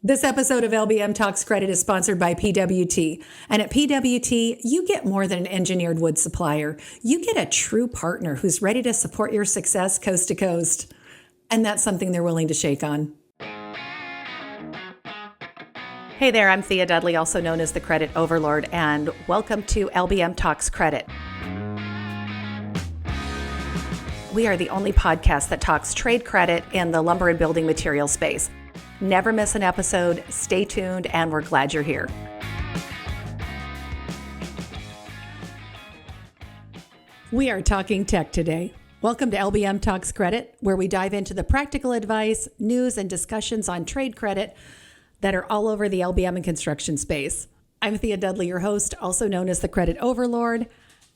This episode of LBM Talks Credit is sponsored by PWT. And at PWT, you get more than an engineered wood supplier. You get a true partner who's ready to support your success coast to coast. And that's something they're willing to shake on. Hey there, I'm Thea Dudley, also known as the Credit Overlord, and welcome to LBM Talks Credit. We are the only podcast that talks trade credit in the lumber and building material space. Never miss an episode, stay tuned, and we're glad you're here. We are talking tech today. Welcome to LBM Talks Credit, where we dive into the practical advice, news, and discussions on trade credit that are all over the LBM and construction space. I'm Thea Dudley, your host, also known as the Credit Overlord,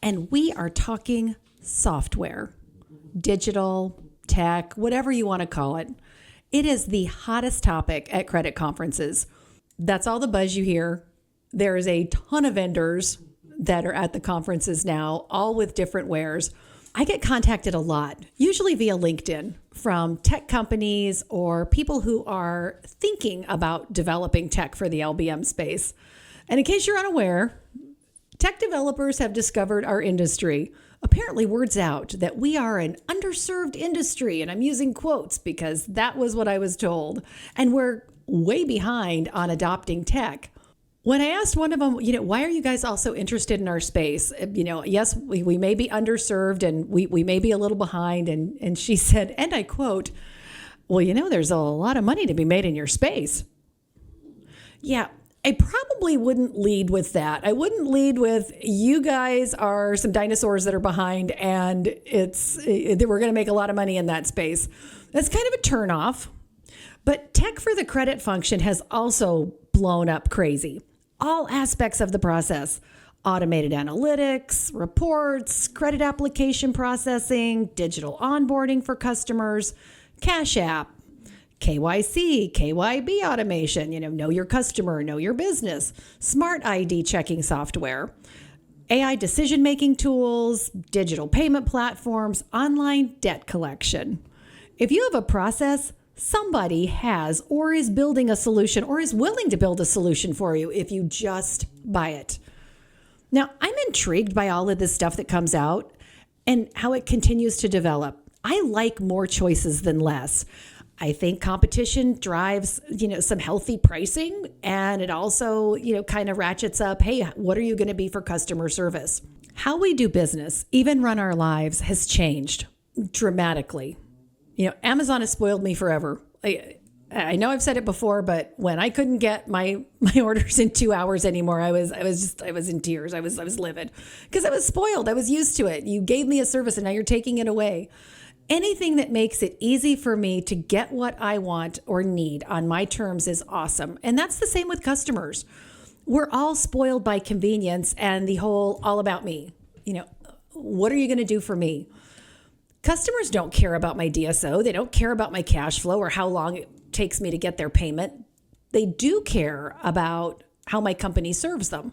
and we are talking software, digital, tech, whatever you want to call it. It is the hottest topic at credit conferences. That's all the buzz you hear. There is a ton of vendors that are at the conferences now, all with different wares. I get contacted a lot, usually via LinkedIn, from tech companies or people who are thinking about developing tech for the LBM space. And in case you're unaware, tech developers have discovered our industry. Apparently, word's out that we are an underserved industry, and I'm using quotes because that was what I was told. And we're way behind on adopting tech. When I asked one of them, why are you guys also interested in our space? Yes, we may be underserved and we may be a little behind. And she said, and I quote, well, there's a lot of money to be made in your space. Yeah. I probably wouldn't lead with that. I wouldn't lead with, you guys are some dinosaurs that are behind and we're going to make a lot of money in that space. That's kind of a turnoff. But tech for the credit function has also blown up crazy. All aspects of the process, automated analytics, reports, credit application processing, digital onboarding for customers, Cash App, KYC, KYB automation, know your customer, know your business, smart ID checking software, AI decision-making tools, digital payment platforms, online debt collection. If you have a process, somebody has or is building a solution or is willing to build a solution for you if you just buy it. Now, I'm intrigued by all of this stuff that comes out and how it continues to develop. I like more choices than less. I think competition drives, some healthy pricing, and it also, kind of ratchets up, hey, what are you going to be for customer service? How we do business, even run our lives, has changed dramatically. Amazon has spoiled me forever. I know I've said it before, but when I couldn't get my orders in 2 hours anymore, I was in tears. I was livid because I was spoiled. I was used to it. You gave me a service and now you're taking it away. Anything that makes it easy for me to get what I want or need on my terms is awesome. And that's the same with customers. We're all spoiled by convenience and the whole all about me. What are you going to do for me? Customers don't care about my DSO. They don't care about my cash flow or how long it takes me to get their payment. They do care about how my company serves them.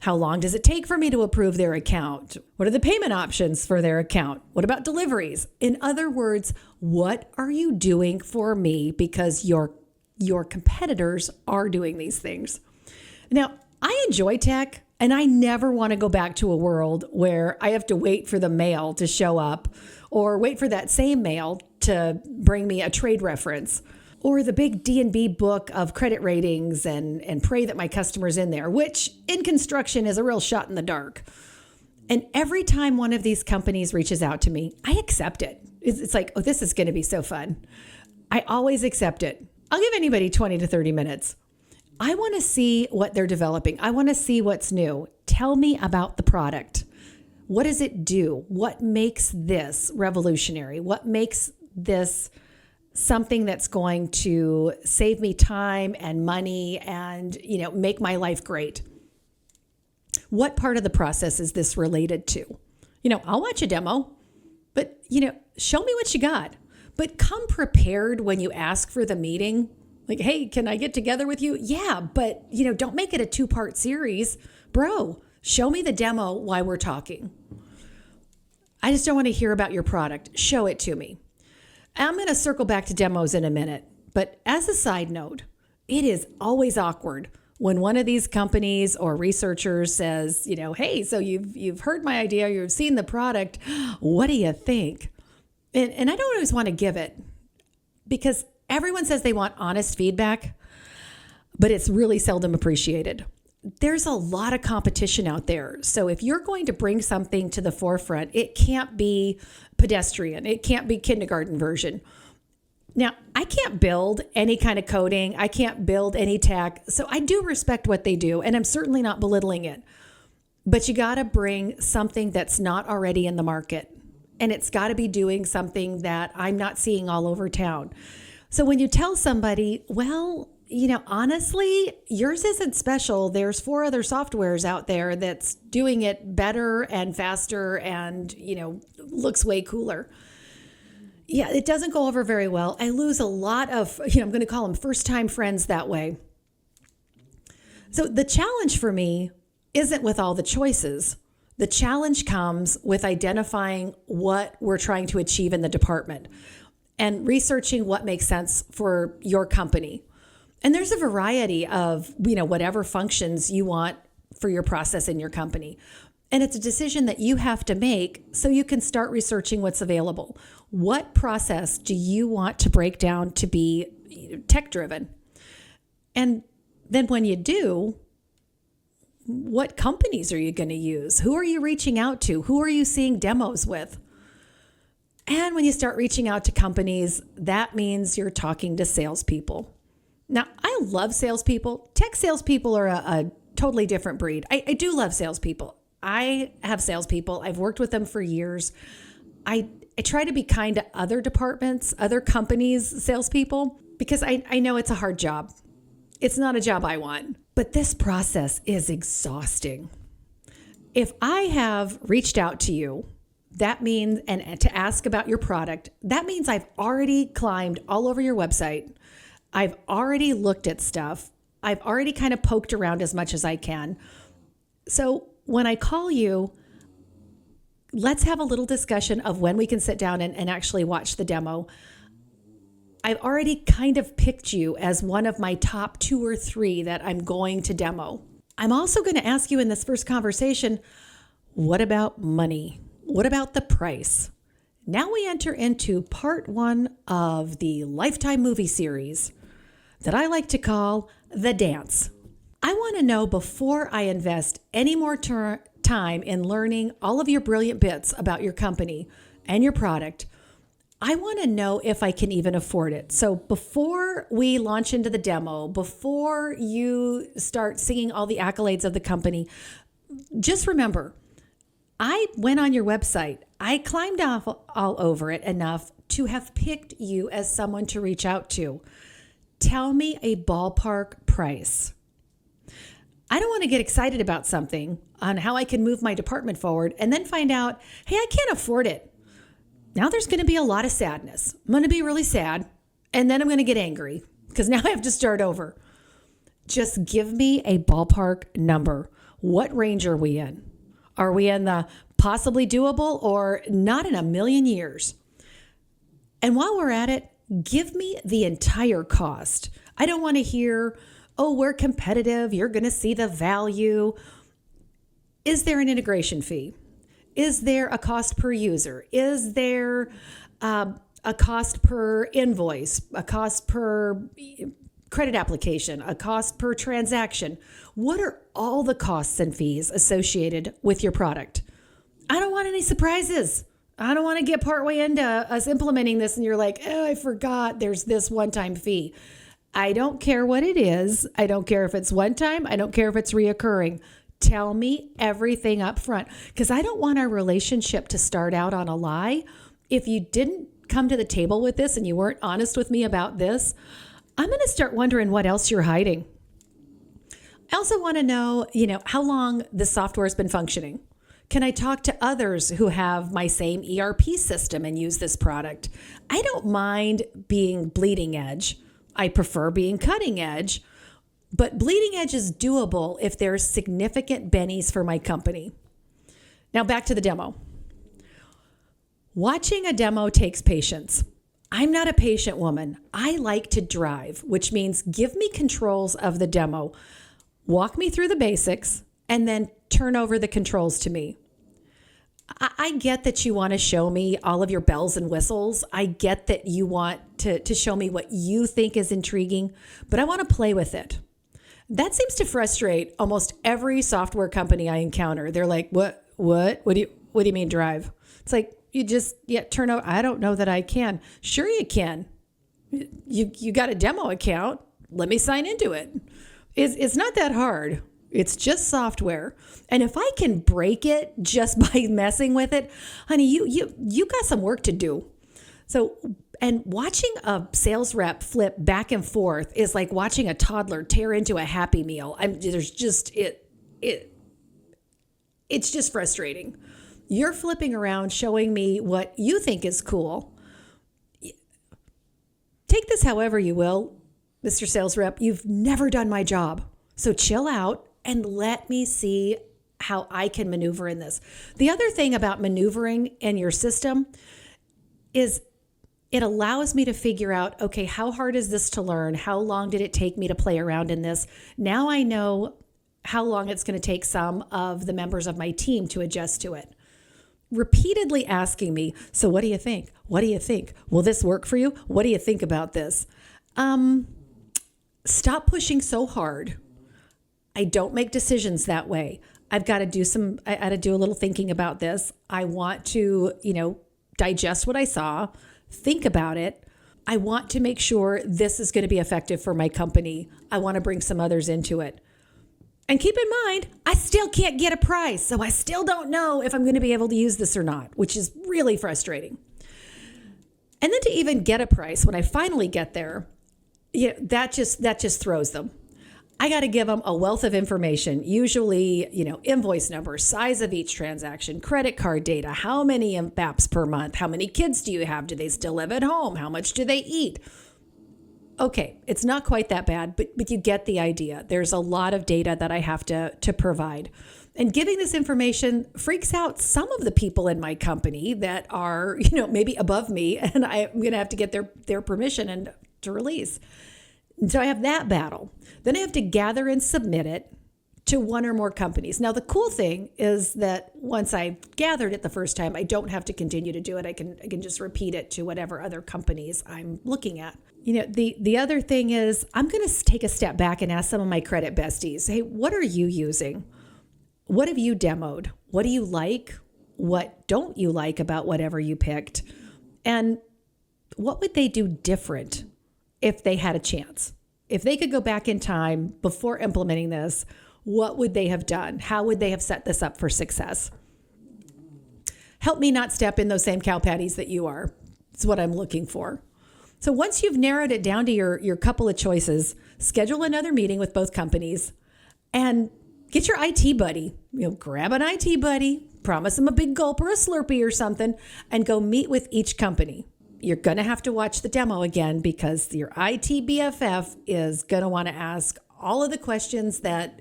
How long does it take for me to approve their account? What are the payment options for their account? What about deliveries? In other words, what are you doing for me because your competitors are doing these things? Now, I enjoy tech, and I never want to go back to a world where I have to wait for the mail to show up or wait for that same mail to bring me a trade reference. Or the big D&B book of credit ratings and pray that my customer's in there, which in construction is a real shot in the dark. And every time one of these companies reaches out to me, I accept it. It's like, oh, this is going to be so fun. I always accept it. I'll give anybody 20 to 30 minutes. I want to see what they're developing. I want to see what's new. Tell me about the product. What does it do? What makes this revolutionary? What makes this something that's going to save me time and money and, make my life great? What part of the process is this related to? I'll watch a demo, but, show me what you got. But come prepared when you ask for the meeting. Like, hey, can I get together with you? Yeah, but, don't make it a 2-part series. Bro, show me the demo while we're talking. I just don't want to hear about your product. Show it to me. I'm going to circle back to demos in a minute, but as a side note, it is always awkward when one of these companies or researchers says, hey, so you've heard my idea, you've seen the product, what do you think? And I don't always want to give it because everyone says they want honest feedback, but it's really seldom appreciated. There's a lot of competition out there. So if you're going to bring something to the forefront, it can't be pedestrian. It can't be kindergarten version. Now, I can't build any kind of coding. I can't build any tech. So I do respect what they do, and I'm certainly not belittling it. But you got to bring something that's not already in the market. And it's got to be doing something that I'm not seeing all over town. So when you tell somebody, well, honestly, yours isn't special. There's 4 other softwares out there that's doing it better and faster and, looks way cooler. Yeah, it doesn't go over very well. I lose a lot of, I'm going to call them first-time friends that way. So the challenge for me isn't with all the choices. The challenge comes with identifying what we're trying to achieve in the department and researching what makes sense for your company. And there's a variety of, whatever functions you want for your process in your company. And it's a decision that you have to make so you can start researching what's available. What process do you want to break down to be tech-driven? And then when you do, what companies are you going to use? Who are you reaching out to? Who are you seeing demos with? And when you start reaching out to companies, that means you're talking to salespeople. Now, I love salespeople. Tech salespeople are a totally different breed. I do love salespeople. I have salespeople. I've worked with them for years. I try to be kind to other departments, other companies' salespeople, because I know it's a hard job. It's not a job I want. But this process is exhausting. If I have reached out to you, that means, and to ask about your product, that means I've already climbed all over your website. I've already looked at stuff. I've already kind of poked around as much as I can. So when I call you, let's have a little discussion of when we can sit down and actually watch the demo. I've already kind of picked you as one of my top 2 or 3 that I'm going to demo. I'm also going to ask you in this first conversation, what about money? What about the price? Now we enter into part 1 of the Lifetime movie series that I like to call The Dance. I want to know before I invest any more time in learning all of your brilliant bits about your company and your product, I want to know if I can even afford it. So before we launch into the demo, before you start singing all the accolades of the company, just remember, I went on your website. I climbed off all over it enough to have picked you as someone to reach out to. Tell me a ballpark price. I don't want to get excited about something on how I can move my department forward and then find out, hey, I can't afford it. Now there's going to be a lot of sadness. I'm going to be really sad, and then I'm going to get angry because now I have to start over. Just give me a ballpark number. What range are we in? Are we in the possibly doable or not in a million years? And while we're at it, give me the entire cost. I don't want to hear, oh, we're competitive. You're going to see the value. Is there an integration fee? Is there a cost per user? Is there a cost per invoice, a cost per credit application, a cost per transaction? What are all the costs and fees associated with your product? I don't want any surprises. I don't want to get partway into us implementing this and you're like, oh, I forgot there's this one-time fee. I don't care what it is. I don't care if it's one time. I don't care if it's reoccurring. Tell me everything up front because I don't want our relationship to start out on a lie. If you didn't come to the table with this and you weren't honest with me about this, I'm going to start wondering what else you're hiding. I also want to know, how long the software has been functioning. Can I talk to others who have my same ERP system and use this product? I don't mind being bleeding edge. I prefer being cutting edge. But bleeding edge is doable if there's significant bennies for my company. Now back to the demo. Watching a demo takes patience. I'm not a patient woman. I like to drive, which means give me controls of the demo, walk me through the basics, and then turn over the controls to me. I get that you want to show me all of your bells and whistles. I get that you want to show me what you think is intriguing, but I want to play with it. That seems to frustrate almost every software company I encounter. They're like, what do you mean drive? It's like, turn over. I don't know that I can. Sure you can. You got a demo account. Let me sign into it. It's not that hard. It's just software. And if I can break it just by messing with it, honey, you got some work to do. So, and watching a sales rep flip back and forth is like watching a toddler tear into a Happy Meal. It's just frustrating. You're flipping around, showing me what you think is cool. Take this however you will, Mr. Sales Rep. You've never done my job. So chill out and let me see how I can maneuver in this. The other thing about maneuvering in your system is it allows me to figure out, okay, how hard is this to learn? How long did it take me to play around in this? Now I know how long it's going to take some of the members of my team to adjust to it. Repeatedly asking me, so what do you think? What do you think? Will this work for you? What do you think about this? Stop pushing so hard. I don't make decisions that way. I've got to do a little thinking about this. I want to, digest what I saw, think about it. I want to make sure this is going to be effective for my company. I want to bring some others into it. And keep in mind, I still can't get a price, so I still don't know if I'm going to be able to use this or not, which is really frustrating. And then to even get a price, when I finally get there, that just throws them. I got to give them a wealth of information, usually, invoice number, size of each transaction, credit card data, how many MPAPs per month, how many kids do you have? Do they still live at home? How much do they eat? Okay, it's not quite that bad, but you get the idea. There's a lot of data that I have to provide. And giving this information freaks out some of the people in my company that are, maybe above me, and I'm going to have to get their permission and to release. So I have that battle. Then I have to gather and submit it to one or more companies. Now, the cool thing is that once I gathered it the first time, I don't have to continue to do it. I can just repeat it to whatever other companies I'm looking at. The other thing is I'm going to take a step back and ask some of my credit besties, hey, what are you using? What have you demoed? What do you like? What don't you like about whatever you picked? And what would they do different if they had a chance? If they could go back in time before implementing this, what would they have done? How would they have set this up for success? Help me not step in those same cow patties that you are. It's what I'm looking for. So once you've narrowed it down to your couple of choices, schedule another meeting with both companies and get your IT buddy. Grab an IT buddy, promise them a big gulp or a Slurpee or something, and go meet with each company. You're going to have to watch the demo again because your IT BFF is going to want to ask all of the questions that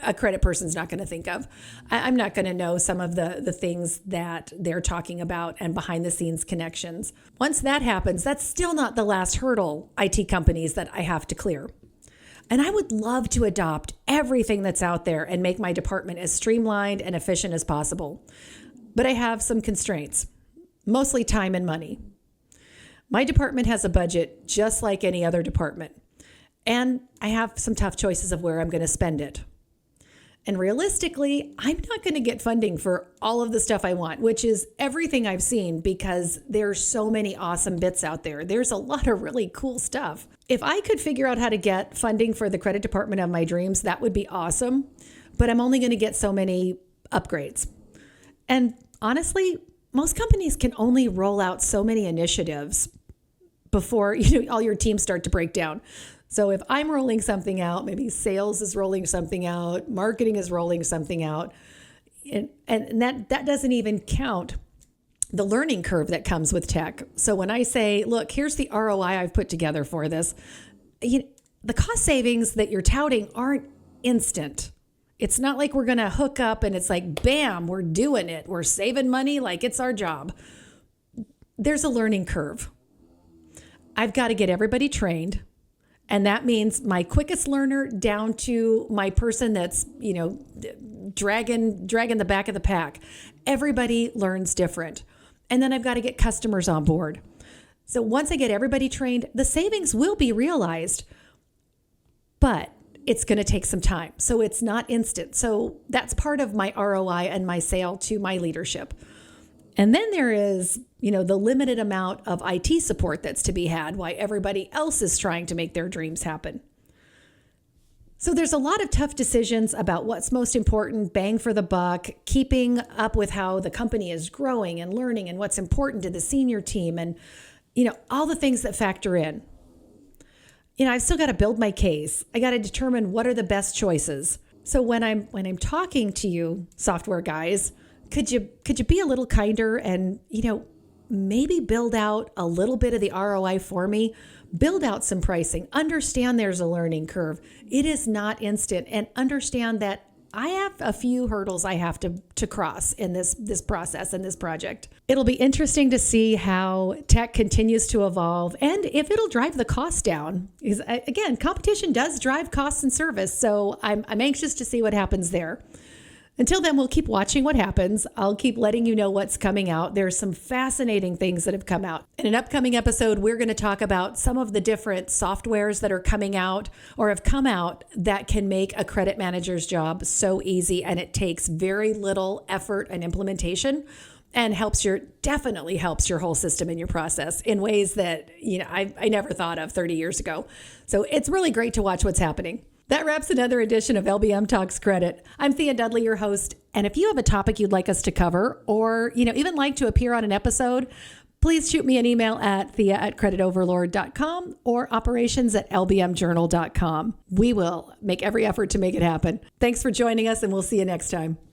a credit person's not going to think of. I'm not going to know some of the things that they're talking about and behind the scenes connections. Once that happens, that's still not the last hurdle, IT companies, that I have to clear. And I would love to adopt everything that's out there and make my department as streamlined and efficient as possible. But I have some constraints. Mostly time and money. My department has a budget just like any other department. And I have some tough choices of where I'm going to spend it. And realistically, I'm not going to get funding for all of the stuff I want, which is everything I've seen because there's so many awesome bits out there. There's a lot of really cool stuff. If I could figure out how to get funding for the credit department of my dreams, that would be awesome. But I'm only going to get so many upgrades. And honestly, most companies can only roll out so many initiatives before all your teams start to break down. So if I'm rolling something out, maybe sales is rolling something out, marketing is rolling something out, and that doesn't even count the learning curve that comes with tech. So when I say, look, here's the ROI I've put together for this, the cost savings that you're touting aren't instant. It's not like we're going to hook up and it's like, bam, we're doing it. We're saving money like it's our job. There's a learning curve. I've got to get everybody trained. And that means my quickest learner down to my person that's, dragging the back of the pack. Everybody learns different. And then I've got to get customers on board. So once I get everybody trained, the savings will be realized, but it's going to take some time. So it's not instant. So that's part of my ROI and my sale to my leadership. And then there is, the limited amount of IT support that's to be had while everybody else is trying to make their dreams happen. So there's a lot of tough decisions about what's most important, bang for the buck, keeping up with how the company is growing and learning and what's important to the senior team and, all the things that factor in. I've still got to build my case. I got to determine what are the best choices. So when I'm talking to you, software guys, could you be a little kinder and, maybe build out a little bit of the ROI for me? Build out some pricing. Understand there's a learning curve. It is not instant. And understand that I have a few hurdles I have to cross in this process and this project. It'll be interesting to see how tech continues to evolve and if it'll drive the cost down. Because again, competition does drive costs and service. So I'm anxious to see what happens there. Until then, we'll keep watching what happens. I'll keep letting you know what's coming out. There's some fascinating things that have come out. In an upcoming episode, we're going to talk about some of the different softwares that are coming out or have come out that can make a credit manager's job so easy, and it takes very little effort and implementation and definitely helps your whole system and your process in ways that I never thought of 30 years ago. So it's really great to watch what's happening. That wraps another edition of LBM Talks Credit. I'm Thea Dudley, your host. And if you have a topic you'd like us to cover or, even like to appear on an episode, please shoot me an email at thea@creditoverlord.com or operations@lbmjournal.com. We will make every effort to make it happen. Thanks for joining us, and we'll see you next time.